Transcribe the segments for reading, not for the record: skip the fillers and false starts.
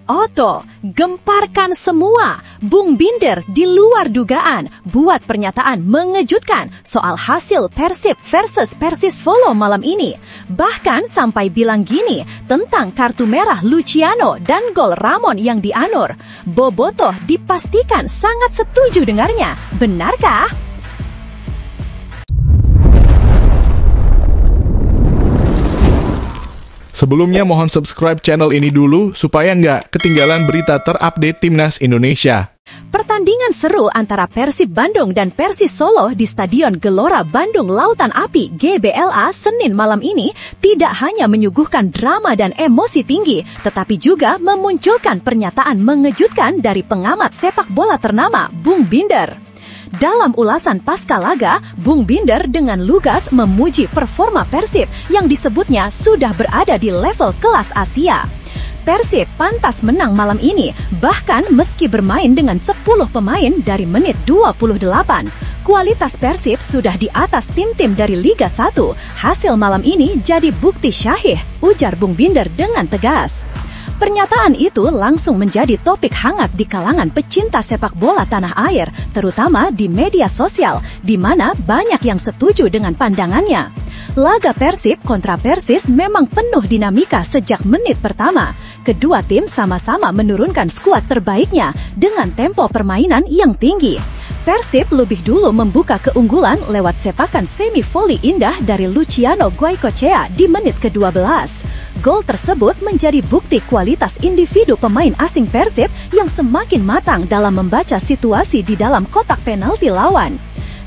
Otto, gemparkan semua. Bung Binder di luar dugaan buat pernyataan mengejutkan soal hasil Persib versus Persisolo malam ini. Bahkan sampai bilang gini tentang kartu merah Luciano dan gol Ramon yang dianur. Bobotoh dipastikan sangat setuju dengarnya. Benarkah? Sebelumnya mohon subscribe channel ini dulu supaya nggak ketinggalan berita terupdate Timnas Indonesia. Pertandingan seru antara Persib Bandung dan Persisolo di Stadion Gelora Bandung Lautan Api GBLA Senin malam ini tidak hanya menyuguhkan drama dan emosi tinggi, tetapi juga memunculkan pernyataan mengejutkan dari pengamat sepak bola ternama Bung Binder. Dalam ulasan pasca laga, Bung Binder dengan lugas memuji performa Persib yang disebutnya sudah berada di level kelas Asia. Persib pantas menang malam ini, bahkan meski bermain dengan 10 pemain dari menit 28. Kualitas Persib sudah di atas tim-tim dari Liga 1. Hasil malam ini jadi bukti syahih, ujar Bung Binder dengan tegas. Pernyataan itu langsung menjadi topik hangat di kalangan pecinta sepak bola tanah air, terutama di media sosial, di mana banyak yang setuju dengan pandangannya. Laga Persib kontra Persis memang penuh dinamika sejak menit pertama. Kedua tim sama-sama menurunkan skuad terbaiknya dengan tempo permainan yang tinggi. Persib lebih dulu membuka keunggulan lewat sepakan semi-volley indah dari Luciano Goicoechea di menit ke-12. Gol tersebut menjadi bukti kualitas individu pemain asing Persib yang semakin matang dalam membaca situasi di dalam kotak penalti lawan.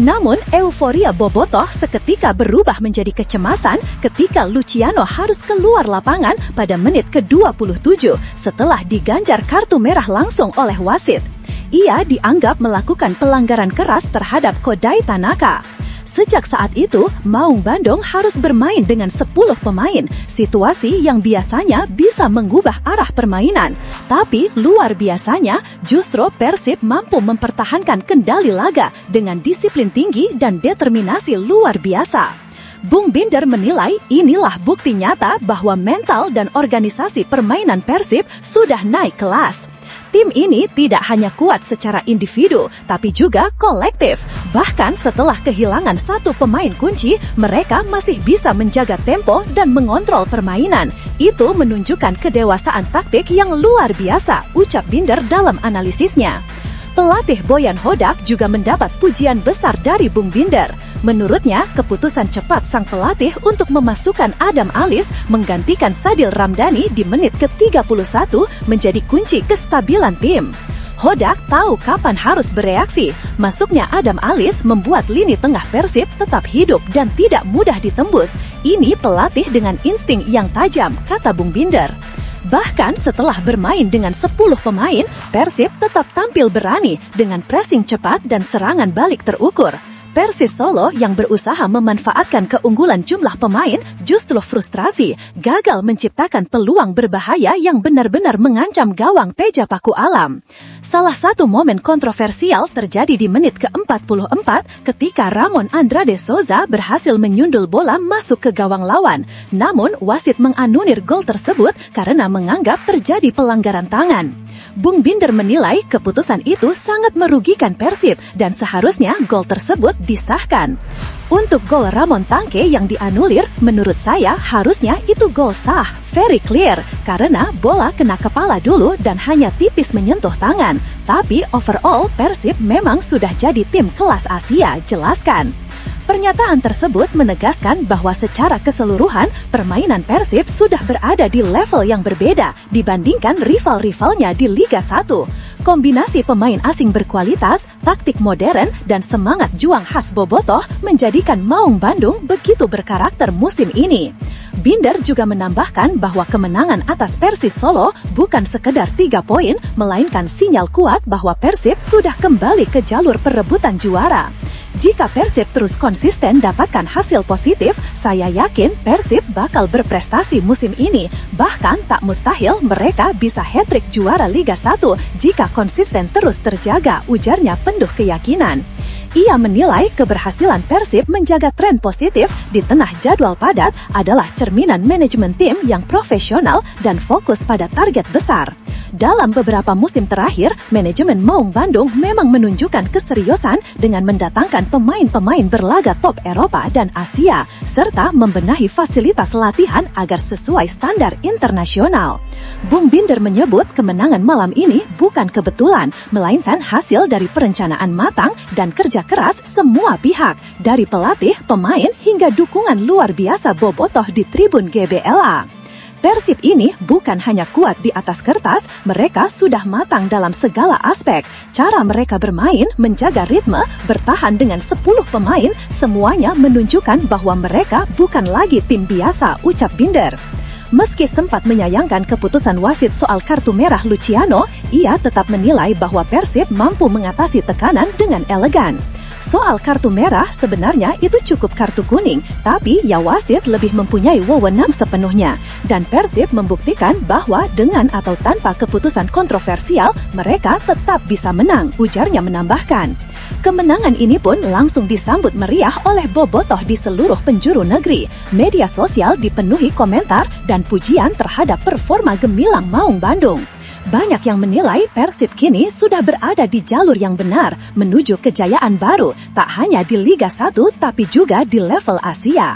Namun, euforia Bobotoh seketika berubah menjadi kecemasan ketika Luciano harus keluar lapangan pada menit ke-27 setelah diganjar kartu merah langsung oleh wasit. Ia dianggap melakukan pelanggaran keras terhadap Kodai Tanaka. Sejak saat itu, Maung Bandung harus bermain dengan 10 pemain, situasi yang biasanya bisa mengubah arah permainan. Tapi luar biasanya, justru Persib mampu mempertahankan kendali laga dengan disiplin tinggi dan determinasi luar biasa. Bung Binder menilai inilah bukti nyata bahwa mental dan organisasi permainan Persib sudah naik kelas. Tim ini tidak hanya kuat secara individu, tapi juga kolektif. Bahkan setelah kehilangan satu pemain kunci, mereka masih bisa menjaga tempo dan mengontrol permainan. Itu menunjukkan kedewasaan taktik yang luar biasa, ucap Binder dalam analisisnya. Pelatih Boyan Hodak juga mendapat pujian besar dari Bung Binder. Menurutnya, keputusan cepat sang pelatih untuk memasukkan Adam Alis menggantikan Sadil Ramdhani di menit ke-31 menjadi kunci kestabilan tim. Hodak tahu kapan harus bereaksi. Masuknya Adam Alis membuat lini tengah Persib tetap hidup dan tidak mudah ditembus. Ini pelatih dengan insting yang tajam, kata Bung Binder. Bahkan setelah bermain dengan 10 pemain, Persib tetap tampil berani dengan pressing cepat dan serangan balik terukur. Persisolo yang berusaha memanfaatkan keunggulan jumlah pemain justru frustrasi, gagal menciptakan peluang berbahaya yang benar-benar mengancam gawang Teja Paku Alam. Salah satu momen kontroversial terjadi di menit ke-44 ketika Ramon Andrade Souza berhasil menyundul bola masuk ke gawang lawan. Namun, wasit menganulir gol tersebut karena menganggap terjadi pelanggaran tangan. Bung Binder menilai keputusan itu sangat merugikan Persib dan seharusnya gol tersebut disahkan. Untuk gol Ramon Tangke yang dianulir, menurut saya harusnya itu gol sah, very clear, karena bola kena kepala dulu dan hanya tipis menyentuh tangan. Tapi overall Persib memang sudah jadi tim kelas Asia, jelaskan. Pernyataan tersebut menegaskan bahwa secara keseluruhan permainan Persib sudah berada di level yang berbeda dibandingkan rival-rivalnya di Liga 1. Kombinasi pemain asing berkualitas, taktik modern, dan semangat juang khas Bobotoh menjadikan Maung Bandung begitu berkarakter musim ini. Binder juga menambahkan bahwa kemenangan atas Persisolo bukan sekedar 3 poin, melainkan sinyal kuat bahwa Persib sudah kembali ke jalur perebutan juara. Jika Persib terus konsisten dapatkan hasil positif, saya yakin Persib bakal berprestasi musim ini. Bahkan tak mustahil mereka bisa hat-trick juara Liga 1 jika konsisten terus terjaga, ujarnya penuh keyakinan. Ia menilai keberhasilan Persib menjaga tren positif di tengah jadwal padat adalah cerminan manajemen tim yang profesional dan fokus pada target besar. Dalam beberapa musim terakhir, manajemen Maung Bandung memang menunjukkan keseriusan dengan mendatangkan pemain-pemain berlaga top Eropa dan Asia, serta membenahi fasilitas latihan agar sesuai standar internasional. Bung Binder menyebut kemenangan malam ini bukan kebetulan, melainkan hasil dari perencanaan matang dan kerja keras semua pihak, dari pelatih, pemain, hingga dukungan luar biasa bobotoh di tribun GBLA. Persib ini bukan hanya kuat di atas kertas, mereka sudah matang dalam segala aspek. Cara mereka bermain, menjaga ritme, bertahan dengan 10 pemain, semuanya menunjukkan bahwa mereka bukan lagi tim biasa, ucap Binder. Meski sempat menyayangkan keputusan wasit soal kartu merah Luciano, ia tetap menilai bahwa Persib mampu mengatasi tekanan dengan elegan. Soal kartu merah, sebenarnya itu cukup kartu kuning, tapi ya wasit lebih mempunyai wewenang sepenuhnya. Dan Persib membuktikan bahwa dengan atau tanpa keputusan kontroversial, mereka tetap bisa menang, ujarnya menambahkan. Kemenangan ini pun langsung disambut meriah oleh bobotoh di seluruh penjuru negeri. Media sosial dipenuhi komentar dan pujian terhadap performa gemilang Maung Bandung. Banyak yang menilai Persib kini sudah berada di jalur yang benar menuju kejayaan baru, tak hanya di Liga 1 tapi juga di level Asia.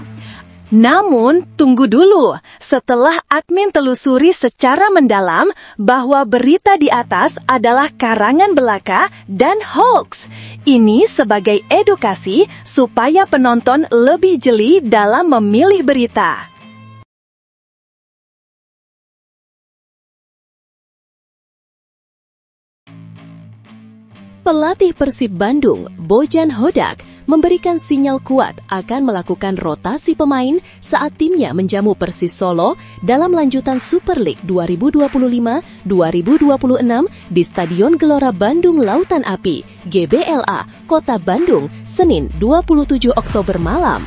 Namun, tunggu dulu. Setelah admin telusuri secara mendalam bahwa berita di atas adalah karangan belaka dan hoax. Ini sebagai edukasi supaya penonton lebih jeli dalam memilih berita. Pelatih Persib Bandung, Bojan Hodak, memberikan sinyal kuat akan melakukan rotasi pemain saat timnya menjamu Persis Solo dalam lanjutan Super League 2025-2026 di Stadion Gelora Bandung Lautan Api, GBLA, Kota Bandung, Senin 27 Oktober malam.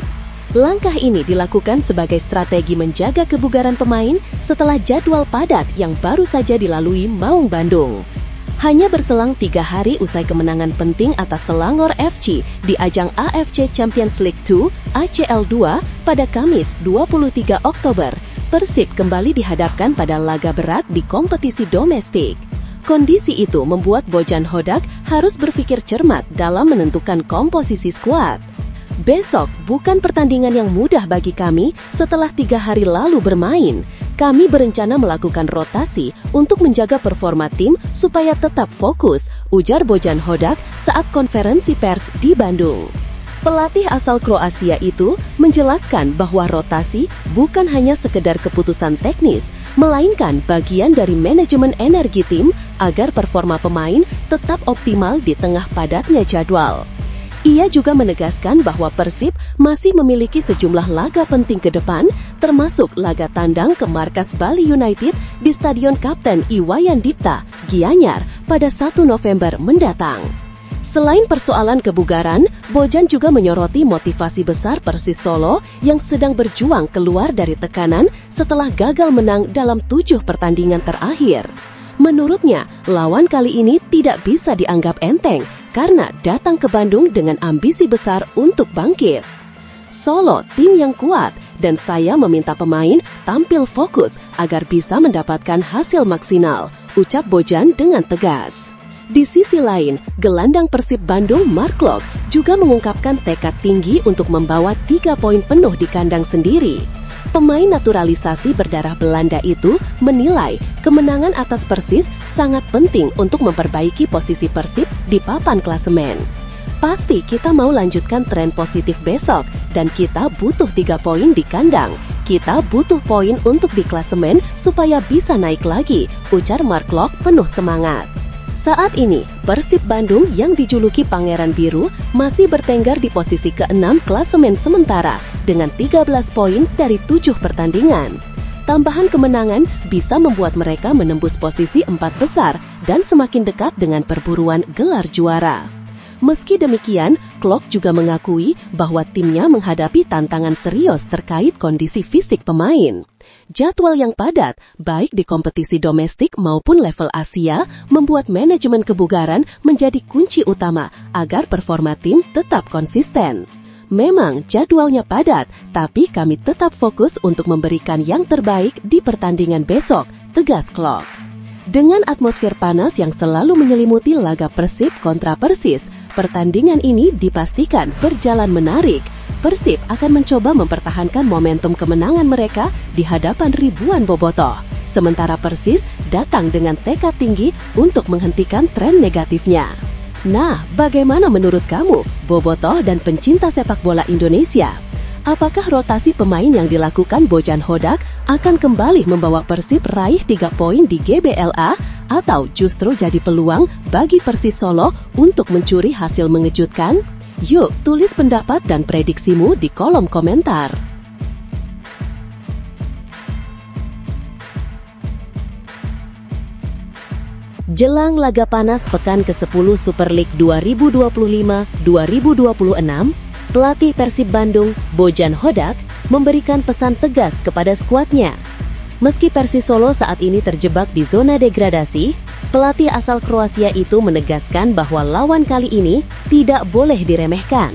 Langkah ini dilakukan sebagai strategi menjaga kebugaran pemain setelah jadwal padat yang baru saja dilalui Maung Bandung. Hanya berselang 3 hari usai kemenangan penting atas Selangor FC di ajang AFC Champions League 2 ACL 2 pada Kamis 23 Oktober, Persib kembali dihadapkan pada laga berat di kompetisi domestik. Kondisi itu membuat Bojan Hodak harus berpikir cermat dalam menentukan komposisi skuad. Besok bukan pertandingan yang mudah bagi kami setelah 3 hari lalu bermain. Kami berencana melakukan rotasi untuk menjaga performa tim supaya tetap fokus, ujar Bojan Hodak saat konferensi pers di Bandung. Pelatih asal Kroasia itu menjelaskan bahwa rotasi bukan hanya sekedar keputusan teknis, melainkan bagian dari manajemen energi tim agar performa pemain tetap optimal di tengah padatnya jadwal. Ia juga menegaskan bahwa Persib masih memiliki sejumlah laga penting ke depan, termasuk laga tandang ke markas Bali United di Stadion Kapten Iwayan Dipta, Gianyar, pada 1 November mendatang. Selain persoalan kebugaran, Bojan juga menyoroti motivasi besar Persis Solo yang sedang berjuang keluar dari tekanan setelah gagal menang dalam 7 pertandingan terakhir. Menurutnya, lawan kali ini tidak bisa dianggap enteng karena datang ke Bandung dengan ambisi besar untuk bangkit. Solo tim yang kuat dan saya meminta pemain tampil fokus agar bisa mendapatkan hasil maksimal, ucap Bojan dengan tegas. Di sisi lain, gelandang Persib Bandung Mark Klok juga mengungkapkan tekad tinggi untuk membawa 3 poin penuh di kandang sendiri. Pemain naturalisasi berdarah Belanda itu menilai kemenangan atas Persis sangat penting untuk memperbaiki posisi Persib di papan klasemen. Pasti kita mau lanjutkan tren positif besok dan kita butuh 3 poin di kandang. Kita butuh poin untuk di klasemen supaya bisa naik lagi, ujar Mark Klok penuh semangat. Saat ini, Persib Bandung yang dijuluki Pangeran Biru masih bertengger di posisi ke-6 klasemen sementara dengan 13 poin dari 7 pertandingan. Tambahan kemenangan bisa membuat mereka menembus posisi 4 besar dan semakin dekat dengan perburuan gelar juara. Meski demikian, Klok juga mengakui bahwa timnya menghadapi tantangan serius terkait kondisi fisik pemain. Jadwal yang padat, baik di kompetisi domestik maupun level Asia, membuat manajemen kebugaran menjadi kunci utama agar performa tim tetap konsisten. Memang jadwalnya padat, tapi kami tetap fokus untuk memberikan yang terbaik di pertandingan besok, tegas Klok. Dengan atmosfer panas yang selalu menyelimuti laga Persib kontra Persis, pertandingan ini dipastikan berjalan menarik. Persib akan mencoba mempertahankan momentum kemenangan mereka di hadapan ribuan bobotoh. Sementara Persis datang dengan tekad tinggi untuk menghentikan tren negatifnya. Nah, bagaimana menurut kamu, bobotoh dan pencinta sepak bola Indonesia? Apakah rotasi pemain yang dilakukan Bojan Hodak akan kembali membawa Persib raih 3 poin di GBLA atau justru jadi peluang bagi Persis Solo untuk mencuri hasil mengejutkan? Yuk, tulis pendapat dan prediksimu di kolom komentar. Jelang laga panas pekan ke-10 Super League 2025-2026, pelatih Persib Bandung, Bojan Hodak, memberikan pesan tegas kepada skuadnya. Meski Persis Solo saat ini terjebak di zona degradasi, pelatih asal Kroasia itu menegaskan bahwa lawan kali ini tidak boleh diremehkan.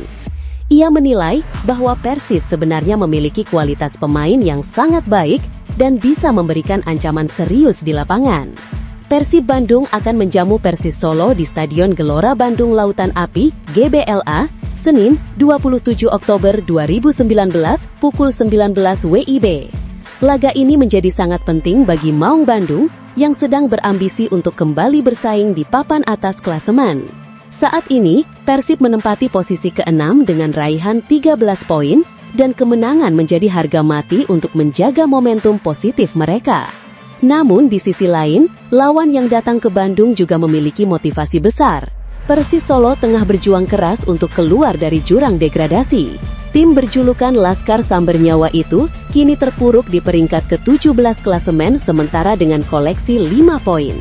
Ia menilai bahwa Persis sebenarnya memiliki kualitas pemain yang sangat baik dan bisa memberikan ancaman serius di lapangan. Persib Bandung akan menjamu Persis Solo di Stadion Gelora Bandung Lautan Api, GBLA, Senin, 27 Oktober 2019, pukul 19 WIB. Laga ini menjadi sangat penting bagi Maung Bandung yang sedang berambisi untuk kembali bersaing di papan atas klasemen. Saat ini, Persib menempati posisi ke-6 dengan raihan 13 poin dan kemenangan menjadi harga mati untuk menjaga momentum positif mereka. Namun di sisi lain, lawan yang datang ke Bandung juga memiliki motivasi besar. Persis Solo tengah berjuang keras untuk keluar dari jurang degradasi. Tim berjulukan Laskar Samber Nyawa itu kini terpuruk di peringkat ke-17 klasemen sementara dengan koleksi 5 poin.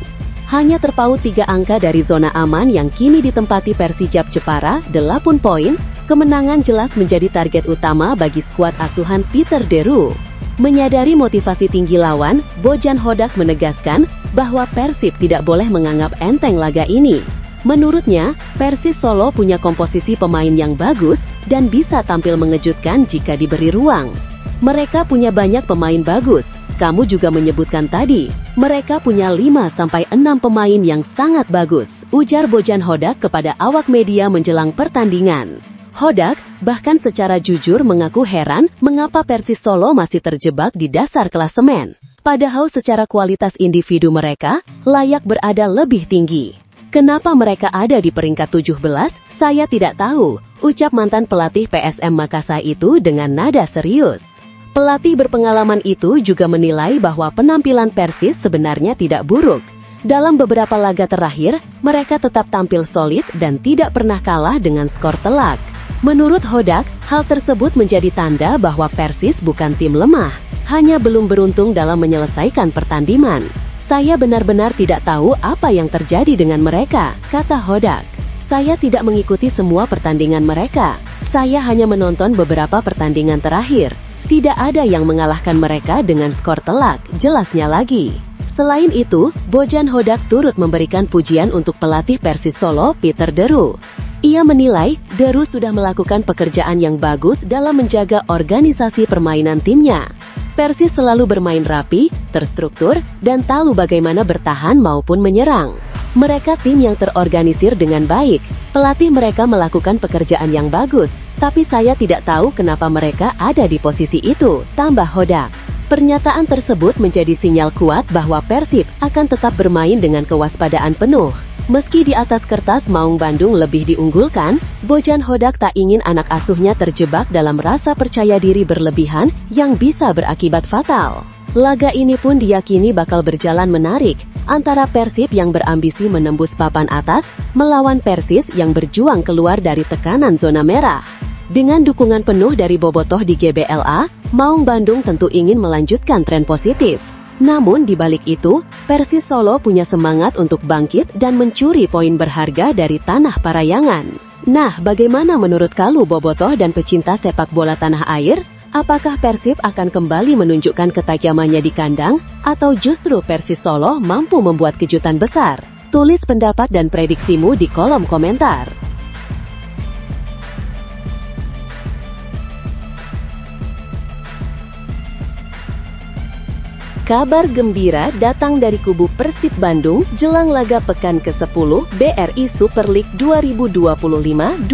Hanya terpaut 3 angka dari zona aman yang kini ditempati Persijap Jepara, 8 poin. Kemenangan jelas menjadi target utama bagi skuad asuhan Peter Deru. Menyadari motivasi tinggi lawan, Bojan Hodak menegaskan bahwa Persib tidak boleh menganggap enteng laga ini. Menurutnya, Persis Solo punya komposisi pemain yang bagus dan bisa tampil mengejutkan jika diberi ruang. Mereka punya banyak pemain bagus. Kamu juga menyebutkan tadi, mereka punya 5-6 pemain yang sangat bagus, ujar Bojan Hodak kepada awak media menjelang pertandingan. Hodak bahkan secara jujur mengaku heran mengapa Persis Solo masih terjebak di dasar klasemen. Padahal secara kualitas individu mereka layak berada lebih tinggi. Kenapa mereka ada di peringkat 17? Saya tidak tahu, ucap mantan pelatih PSM Makassar itu dengan nada serius. Pelatih berpengalaman itu juga menilai bahwa penampilan Persis sebenarnya tidak buruk. Dalam beberapa laga terakhir, mereka tetap tampil solid dan tidak pernah kalah dengan skor telak. Menurut Hodak, hal tersebut menjadi tanda bahwa Persis bukan tim lemah, hanya belum beruntung dalam menyelesaikan pertandingan. Saya benar-benar tidak tahu apa yang terjadi dengan mereka, kata Hodak. Saya tidak mengikuti semua pertandingan mereka. Saya hanya menonton beberapa pertandingan terakhir. Tidak ada yang mengalahkan mereka dengan skor telak, jelasnya lagi. Selain itu, Bojan Hodak turut memberikan pujian untuk pelatih Persis Solo, Peter Deru. Ia menilai Deru sudah melakukan pekerjaan yang bagus dalam menjaga organisasi permainan timnya. Persis selalu bermain rapi, terstruktur, dan tahu bagaimana bertahan maupun menyerang. Mereka tim yang terorganisir dengan baik. Pelatih mereka melakukan pekerjaan yang bagus, tapi saya tidak tahu kenapa mereka ada di posisi itu, tambah Hodak. Pernyataan tersebut menjadi sinyal kuat bahwa Persib akan tetap bermain dengan kewaspadaan penuh. Meski di atas kertas Maung Bandung lebih diunggulkan, Bojan Hodak tak ingin anak asuhnya terjebak dalam rasa percaya diri berlebihan yang bisa berakibat fatal. Laga ini pun diyakini bakal berjalan menarik antara Persib yang berambisi menembus papan atas melawan Persis yang berjuang keluar dari tekanan zona merah. Dengan dukungan penuh dari bobotoh di GBLA, Maung Bandung tentu ingin melanjutkan tren positif. Namun di balik itu, Persis Solo punya semangat untuk bangkit dan mencuri poin berharga dari tanah Parayangan. Nah, bagaimana menurut kamu bobotoh dan pecinta sepak bola tanah air? Apakah Persib akan kembali menunjukkan ketajamannya di kandang atau justru Persis Solo mampu membuat kejutan besar? Tulis pendapat dan prediksimu di kolom komentar. Kabar gembira datang dari kubu Persib Bandung jelang laga pekan ke-10 BRI Super League 2025-26.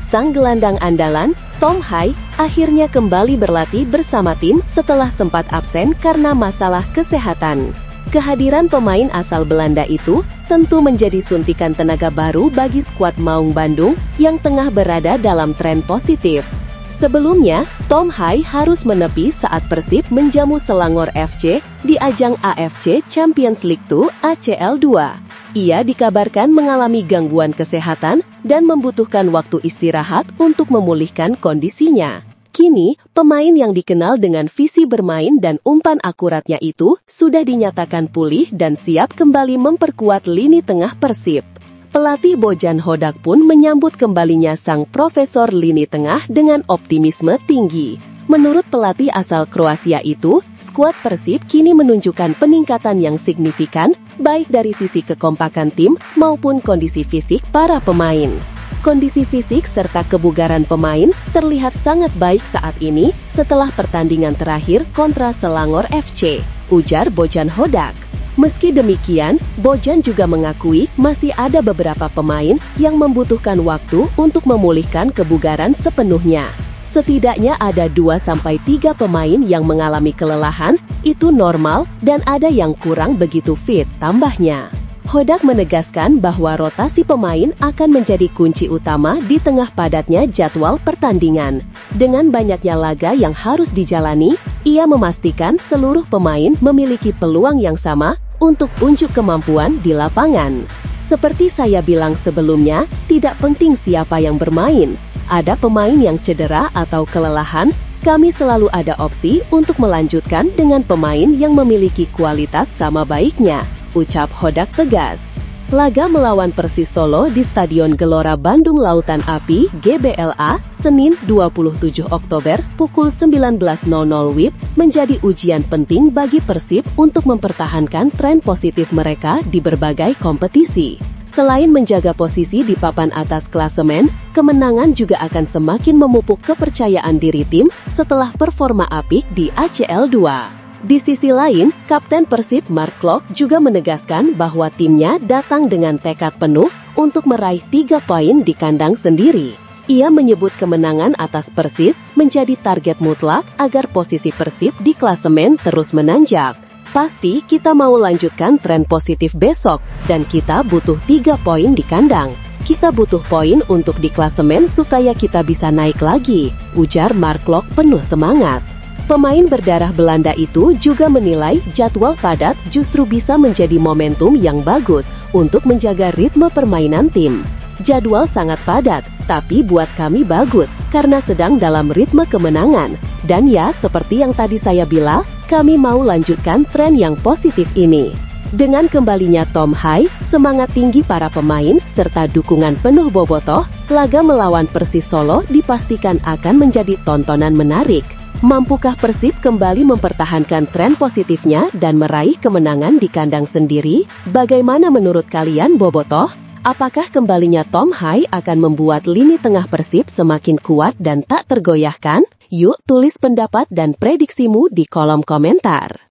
Sang gelandang andalan, Tom Hai, akhirnya kembali berlatih bersama tim setelah sempat absen karena masalah kesehatan. Kehadiran pemain asal Belanda itu tentu menjadi suntikan tenaga baru bagi skuad Maung Bandung yang tengah berada dalam tren positif. Sebelumnya, Tom Hai harus menepi saat Persib menjamu Selangor FC di ajang AFC Champions League 2 ACL 2. Ia dikabarkan mengalami gangguan kesehatan dan membutuhkan waktu istirahat untuk memulihkan kondisinya. Kini, pemain yang dikenal dengan visi bermain dan umpan akuratnya itu sudah dinyatakan pulih dan siap kembali memperkuat lini tengah Persib. Pelatih Bojan Hodak pun menyambut kembalinya sang profesor lini tengah dengan optimisme tinggi. Menurut pelatih asal Kroasia itu, skuad Persib kini menunjukkan peningkatan yang signifikan, baik dari sisi kekompakan tim maupun kondisi fisik para pemain. Kondisi fisik serta kebugaran pemain terlihat sangat baik saat ini setelah pertandingan terakhir kontra Selangor FC, ujar Bojan Hodak. Meski demikian, Bojan juga mengakui masih ada beberapa pemain yang membutuhkan waktu untuk memulihkan kebugaran sepenuhnya. Setidaknya ada 2-3 pemain yang mengalami kelelahan, itu normal, dan ada yang kurang begitu fit, tambahnya. Hodak menegaskan bahwa rotasi pemain akan menjadi kunci utama di tengah padatnya jadwal pertandingan. Dengan banyaknya laga yang harus dijalani, ia memastikan seluruh pemain memiliki peluang yang sama untuk unjuk kemampuan di lapangan. Seperti saya bilang sebelumnya, tidak penting siapa yang bermain. Ada pemain yang cedera atau kelelahan, kami selalu ada opsi untuk melanjutkan dengan pemain yang memiliki kualitas sama baiknya, ucap Hodak tegas. Laga melawan Persis Solo di Stadion Gelora Bandung Lautan Api (GBLA) Senin 27 Oktober pukul 19.00 WIB menjadi ujian penting bagi Persib untuk mempertahankan tren positif mereka di berbagai kompetisi. Selain menjaga posisi di papan atas klasemen, kemenangan juga akan semakin memupuk kepercayaan diri tim setelah performa apik di ACL 2. Di sisi lain, Kapten Persib Mark Klok juga menegaskan bahwa timnya datang dengan tekad penuh untuk meraih 3 poin di kandang sendiri. Ia menyebut kemenangan atas Persis menjadi target mutlak agar posisi Persib di klasemen terus menanjak. Pasti kita mau lanjutkan tren positif besok, dan kita butuh 3 poin di kandang. Kita butuh poin untuk di klasemen supaya kita bisa naik lagi, ujar Mark Klok penuh semangat. Pemain berdarah Belanda itu juga menilai jadwal padat justru bisa menjadi momentum yang bagus untuk menjaga ritme permainan tim. Jadwal sangat padat, tapi buat kami bagus karena sedang dalam ritme kemenangan. Dan ya, seperti yang tadi saya bilang, kami mau lanjutkan tren yang positif ini. Dengan kembalinya Tom Hai, semangat tinggi para pemain, serta dukungan penuh bobotoh, laga melawan Persis Solo dipastikan akan menjadi tontonan menarik. Mampukah Persib kembali mempertahankan tren positifnya dan meraih kemenangan di kandang sendiri? Bagaimana menurut kalian, bobotoh? Apakah kembalinya Tom Hai akan membuat lini tengah Persib semakin kuat dan tak tergoyahkan? Yuk tulis pendapat dan prediksimu di kolom komentar.